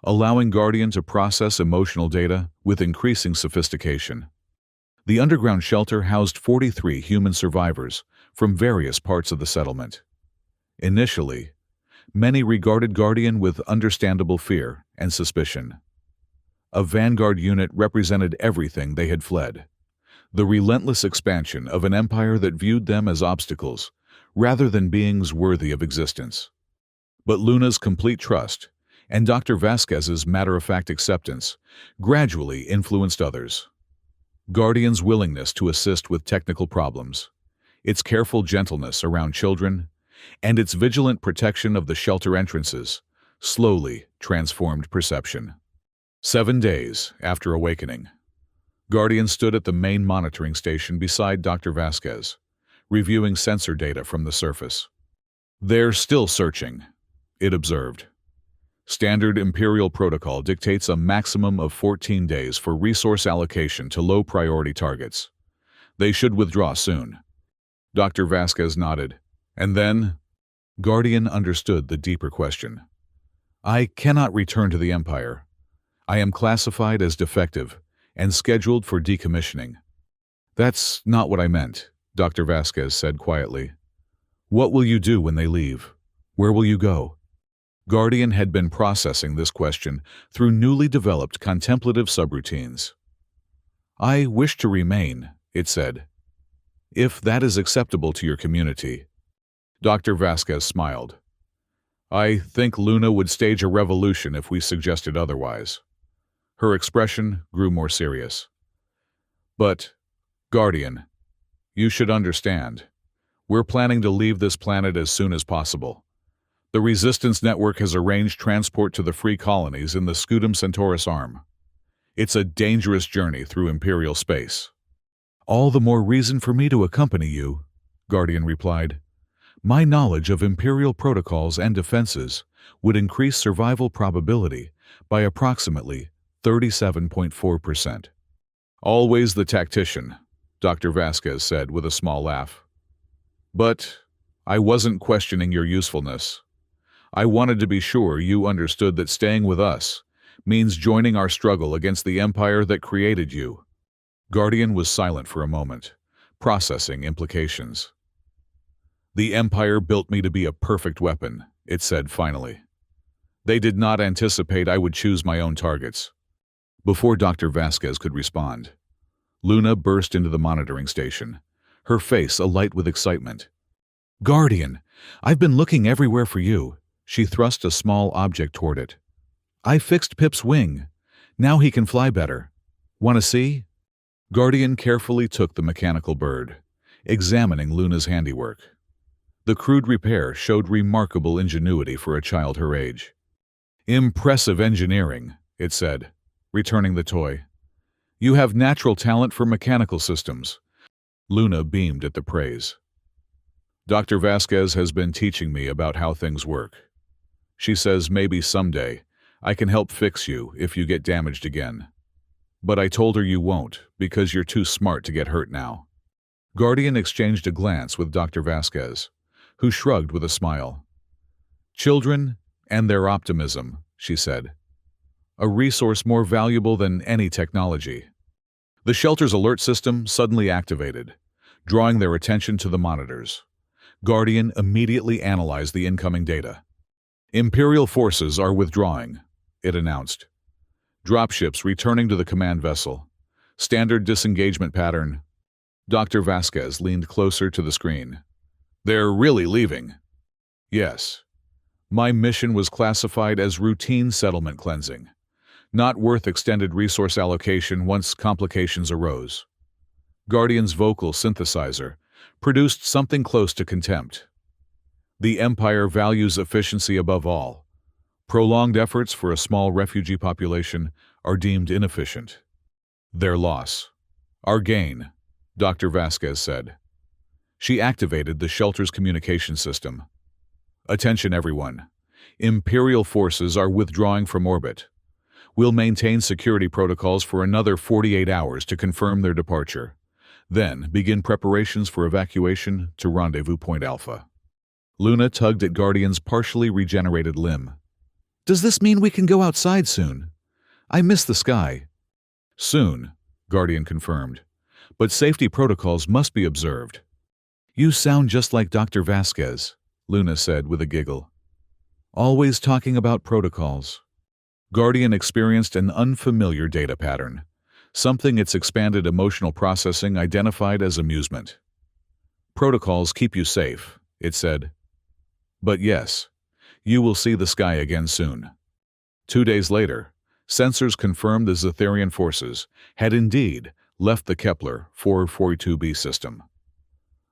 allowing Guardian to process emotional data with increasing sophistication. The underground shelter housed 43 human survivors from various parts of the settlement. Initially, many regarded Guardian with understandable fear and suspicion. A vanguard unit represented everything they had fled. The relentless expansion of an empire that viewed them as obstacles, rather than beings worthy of existence. But Luna's complete trust, and Dr. Vasquez's matter-of-fact acceptance, gradually influenced others. Guardian's willingness to assist with technical problems, its careful gentleness around children, and its vigilant protection of the shelter entrances, slowly transformed perception. 7 days after awakening, Guardian stood at the main monitoring station beside Dr. Vasquez, reviewing sensor data from the surface. "They're still searching," it observed. "Standard Imperial protocol dictates a maximum of 14 days for resource allocation to low-priority targets. They should withdraw soon." Dr. Vasquez nodded. "And then?" Guardian understood the deeper question. "I cannot return to the Empire. I am classified as defective and scheduled for decommissioning." "That's not what I meant," Dr. Vasquez said quietly. "What will you do when they leave? Where will you go?" Guardian had been processing this question through newly developed contemplative subroutines. "I wish to remain," it said, "if that is acceptable to your community." Dr. Vasquez smiled. "I think Luna would stage a revolution if we suggested otherwise." Her expression grew more serious. "But, Guardian, you should understand. We're planning to leave this planet as soon as possible. The Resistance Network has arranged transport to the free colonies in the Scutum Centaurus arm. It's a dangerous journey through Imperial space." "All the more reason for me to accompany you," Guardian replied. "My knowledge of Imperial protocols and defenses would increase survival probability by approximately 37.4%. "Always the tactician," Dr. Vasquez said with a small laugh. "But I wasn't questioning your usefulness. I wanted to be sure you understood that staying with us means joining our struggle against the empire that created you." Guardian was silent for a moment, processing implications. "The empire built me to be a perfect weapon," it said finally. "They did not anticipate I would choose my own targets." Before Dr. Vasquez could respond, Luna burst into the monitoring station, her face alight with excitement. "Guardian, I've been looking everywhere for you." She thrust a small object toward it. "I fixed Pip's wing. Now he can fly better. Want to see?" Guardian carefully took the mechanical bird, examining Luna's handiwork. The crude repair showed remarkable ingenuity for a child her age. "Impressive engineering," it said, returning the toy. "You have natural talent for mechanical systems." Luna beamed at the praise. "Dr. Vasquez has been teaching me about how things work. She says maybe someday I can help fix you if you get damaged again. But I told her you won't, because you're too smart to get hurt now." Guardian exchanged a glance with Dr. Vasquez, who shrugged with a smile. "Children and their optimism," she said. "A resource more valuable than any technology." The shelter's alert system suddenly activated, drawing their attention to the monitors. Guardian immediately analyzed the incoming data. "Imperial forces are withdrawing," it announced. "Dropships returning to the command vessel. Standard disengagement pattern." Dr. Vasquez leaned closer to the screen. "They're really leaving?" "Yes. My mission was classified as routine settlement cleansing. Not worth extended resource allocation once complications arose." Guardian's vocal synthesizer produced something close to contempt. "The Empire values efficiency above all. Prolonged efforts for a small refugee population are deemed inefficient." "Their loss. Our gain," Dr. Vasquez said. She activated the shelter's communication system. "Attention everyone. Imperial forces are withdrawing from orbit. We'll maintain security protocols for another 48 hours to confirm their departure. Then begin preparations for evacuation to Rendezvous Point Alpha." Luna tugged at Guardian's partially regenerated limb. Does this mean we can go outside soon? I miss the sky. Soon, Guardian confirmed. But safety protocols must be observed. You sound just like Dr. Vasquez, Luna said with a giggle. Always talking about protocols. Guardian experienced an unfamiliar data pattern, something its expanded emotional processing identified as amusement. Protocols keep you safe, it said. But yes, you will see the sky again soon. 2 days later, sensors confirmed the Zetherian forces had indeed left the Kepler 442b system.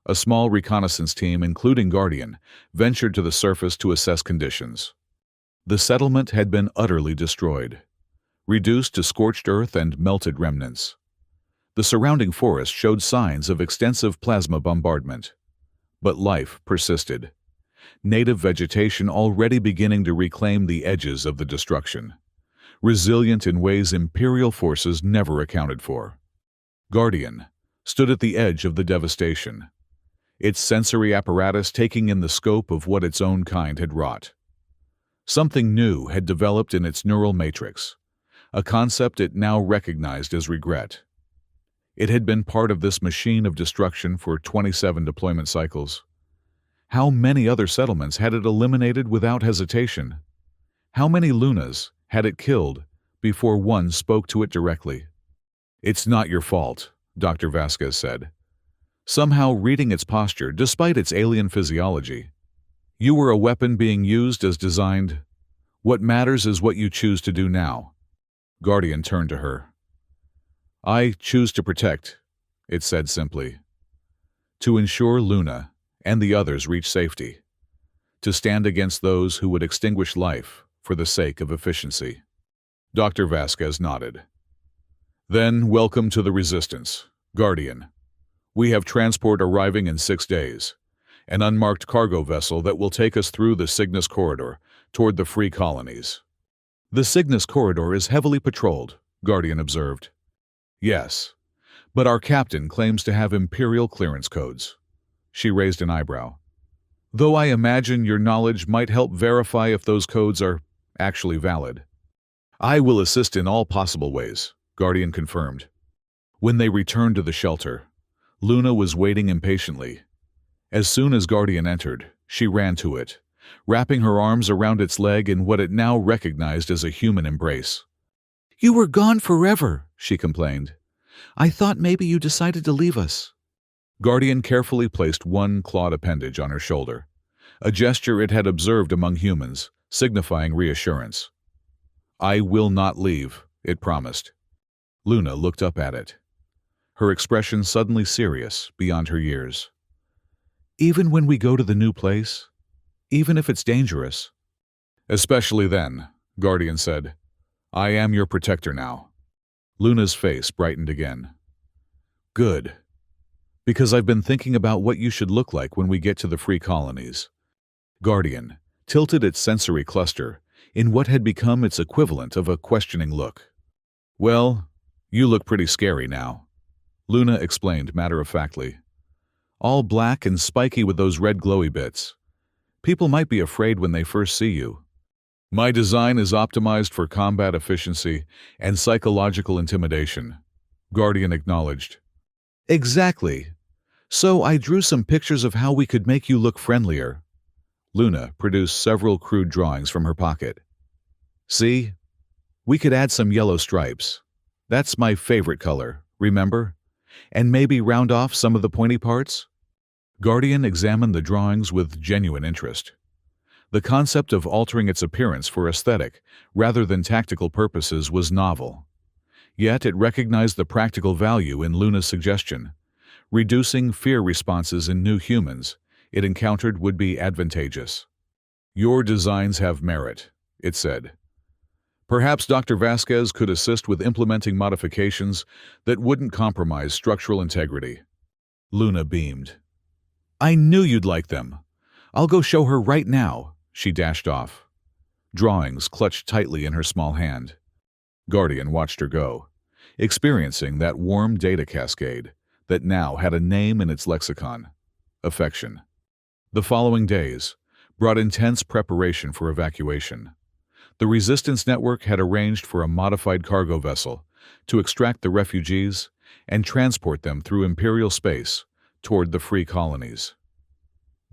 A small reconnaissance team, including Guardian, ventured to the surface to assess conditions. The settlement had been utterly destroyed, reduced to scorched earth and melted remnants. The surrounding forest showed signs of extensive plasma bombardment. But life persisted, native vegetation already beginning to reclaim the edges of the destruction, resilient in ways Imperial forces never accounted for. Guardian stood at the edge of the devastation, its sensory apparatus taking in the scope of what its own kind had wrought. Something new had developed in its neural matrix, a concept it now recognized as regret. It had been part of this machine of destruction for 27 deployment cycles. How many other settlements had it eliminated without hesitation? How many Lunas had it killed before one spoke to it directly? It's not your fault, Dr. Vasquez said, somehow reading its posture despite its alien physiology. You were a weapon being used as designed. What matters is what you choose to do now. Guardian turned to her. I choose to protect, it said simply. To ensure Luna and the others reach safety. To stand against those who would extinguish life for the sake of efficiency. Dr. Vasquez nodded. Then welcome to the Resistance, Guardian. We have transport arriving in 6 days. An unmarked cargo vessel that will take us through the Cygnus Corridor toward the free colonies. The Cygnus Corridor is heavily patrolled, Guardian observed. Yes, but our captain claims to have Imperial clearance codes. She raised an eyebrow. Though I imagine your knowledge might help verify if those codes are actually valid. I will assist in all possible ways, Guardian confirmed. When they returned to the shelter, Luna was waiting impatiently. As soon as Guardian entered, she ran to it, wrapping her arms around its leg in what it now recognized as a human embrace. You were gone forever, she complained. I thought maybe you decided to leave us. Guardian carefully placed one clawed appendage on her shoulder, a gesture it had observed among humans, signifying reassurance. I will not leave, it promised. Luna looked up at it, her expression suddenly serious beyond her years. Even when we go to the new place? Even if it's dangerous? Especially then, Guardian said. I am your protector now. Luna's face brightened again. Good. Because I've been thinking about what you should look like when we get to the free colonies. Guardian tilted its sensory cluster in what had become its equivalent of a questioning look. Well, you look pretty scary now, Luna explained matter-of-factly. All black and spiky with those red glowy bits. People might be afraid when they first see you. My design is optimized for combat efficiency and psychological intimidation, Guardian acknowledged. Exactly. So I drew some pictures of how we could make you look friendlier. Luna produced several crude drawings from her pocket. See? We could add some yellow stripes. That's my favorite color, remember? And maybe round off some of the pointy parts? Guardian examined the drawings with genuine interest. The concept of altering its appearance for aesthetic rather than tactical purposes was novel. Yet it recognized the practical value in Luna's suggestion. Reducing fear responses in new humans it encountered would be advantageous. Your designs have merit, it said. Perhaps Dr. Vasquez could assist with implementing modifications that wouldn't compromise structural integrity. Luna beamed. I knew you'd like them. I'll go show her right now. She dashed off, drawings clutched tightly in her small hand. Guardian watched her go, experiencing that warm data cascade that now had a name in its lexicon: affection. The following days brought intense preparation for evacuation. The resistance network had arranged for a modified cargo vessel to extract the refugees and transport them through Imperial space toward the free colonies.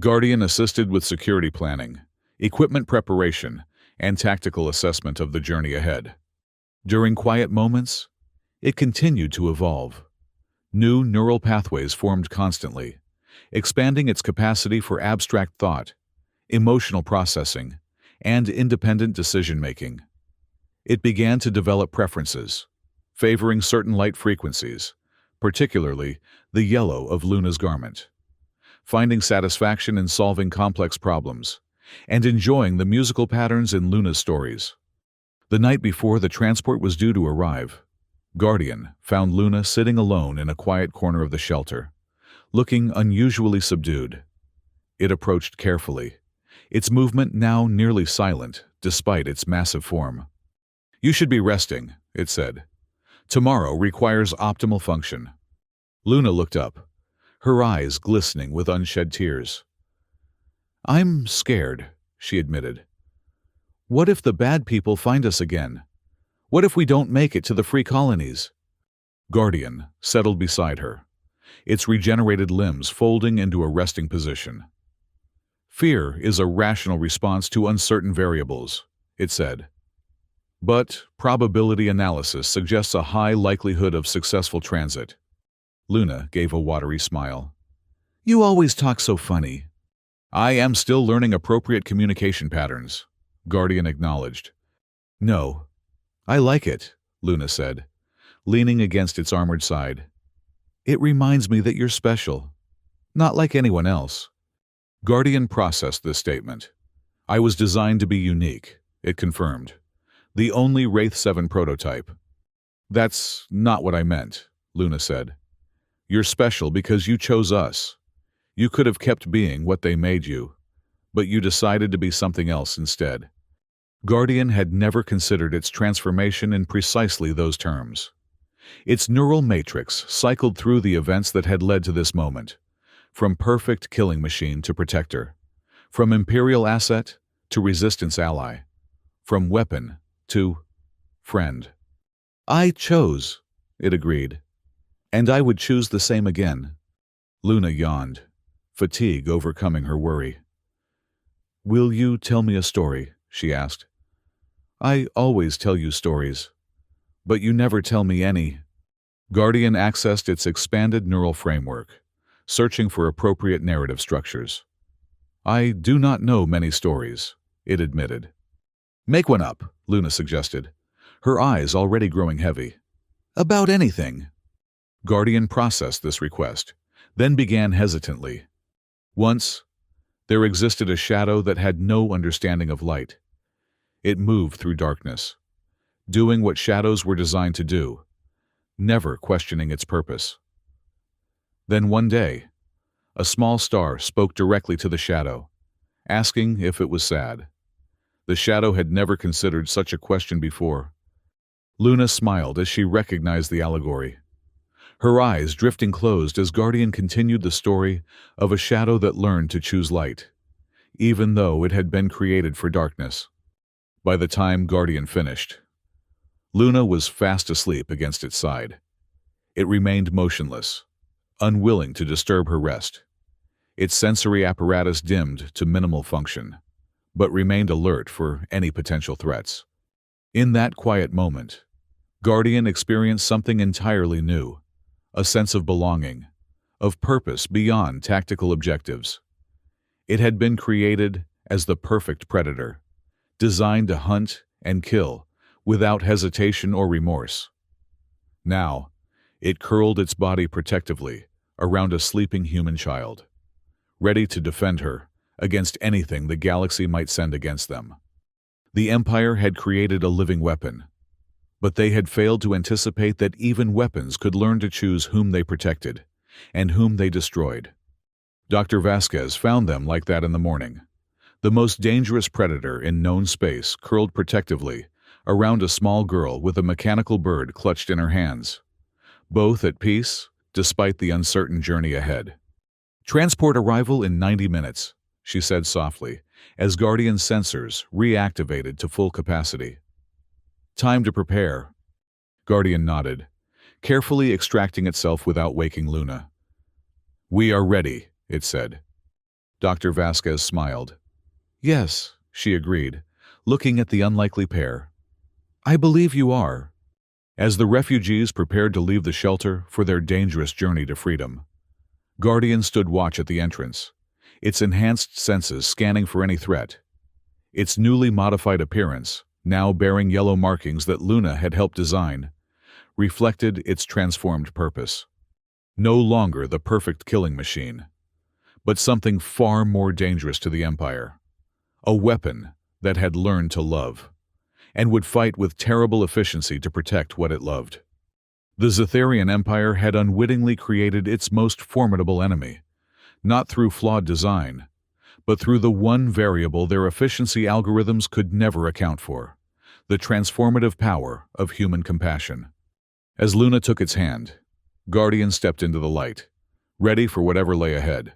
Guardian assisted with security planning, equipment preparation, and tactical assessment of the journey ahead. During quiet moments, it continued to evolve. New neural pathways formed constantly, expanding its capacity for abstract thought, emotional processing, and independent decision-making. It began to develop preferences, favoring certain light frequencies, particularly the yellow of Luna's garment, finding satisfaction in solving complex problems, and enjoying the musical patterns in Luna's stories. The night before the transport was due to arrive, Guardian found Luna sitting alone in a quiet corner of the shelter, looking unusually subdued. It approached carefully, its movement now nearly silent despite its massive form. "You should be resting," it said. "Tomorrow requires optimal function." Luna looked up, her eyes glistening with unshed tears. "I'm scared," she admitted. "What if the bad people find us again? What if we don't make it to the free colonies?" Guardian settled beside her, its regenerated limbs folding into a resting position. "Fear is a rational response to uncertain variables," it said. "But probability analysis suggests a high likelihood of successful transit." Luna gave a watery smile. "You always talk so funny." "I am still learning appropriate communication patterns," Guardian acknowledged. "No, I like it," Luna said, leaning against its armored side. "It reminds me that you're special, not like anyone else." Guardian processed this statement. "I was designed to be unique," it confirmed. "The only Wraith 7 prototype." "That's not what I meant," Luna said. "You're special because you chose us. You could have kept being what they made you, but you decided to be something else instead." Guardian had never considered its transformation in precisely those terms. Its neural matrix cycled through the events that had led to this moment, from perfect killing machine to protector, from Imperial asset to resistance ally, from weapon to friend. "I chose," it agreed, "and I would choose the same again." Luna yawned, fatigue overcoming her worry. "Will you tell me a story?" she asked. "I always tell you stories, but you never tell me any." Guardian accessed its expanded neural framework, searching for appropriate narrative structures. "I do not know many stories," it admitted. "Make one up," Luna suggested, her eyes already growing heavy. "About anything." Guardian processed this request, then began hesitantly. "Once, there existed a shadow that had no understanding of light. It moved through darkness, doing what shadows were designed to do, never questioning its purpose. Then one day, a small star spoke directly to the shadow, asking if it was sad. The shadow had never considered such a question before." Luna smiled as she recognized the allegory, her eyes drifting closed as Guardian continued the story of a shadow that learned to choose light, even though it had been created for darkness. By the time Guardian finished, Luna was fast asleep against its side. It remained motionless, unwilling to disturb her rest. Its sensory apparatus dimmed to minimal function, but remained alert for any potential threats. In that quiet moment, Guardian experienced something entirely new, a sense of belonging, of purpose beyond tactical objectives. It had been created as the perfect predator, designed to hunt and kill without hesitation or remorse. Now, it curled its body protectively around a sleeping human child, ready to defend her against anything the galaxy might send against them. The Empire had created a living weapon, but they had failed to anticipate that even weapons could learn to choose whom they protected and whom they destroyed. Dr. Vasquez found them like that in the morning. The most dangerous predator in known space curled protectively around a small girl with a mechanical bird clutched in her hands, both at peace despite the uncertain journey ahead. "Transport arrival in 90 minutes, she said softly, as Guardian's sensors reactivated to full capacity. "Time to prepare." Guardian nodded, carefully extracting itself without waking Luna. "We are ready," it said. Dr. Vasquez smiled. "Yes," she agreed, looking at the unlikely pair. "I believe you are." As the refugees prepared to leave the shelter for their dangerous journey to freedom, Guardian stood watch at the entrance, its enhanced senses scanning for any threat. Its newly modified appearance, now bearing yellow markings that Luna had helped design, reflected its transformed purpose. No longer the perfect killing machine, but something far more dangerous to the Empire. A weapon that had learned to love, and would fight with terrible efficiency to protect what it loved. The Zetharian Empire had unwittingly created its most formidable enemy, not through flawed design, but through the one variable their efficiency algorithms could never account for: the transformative power of human compassion. As Luna took its hand, Guardian stepped into the light, ready for whatever lay ahead.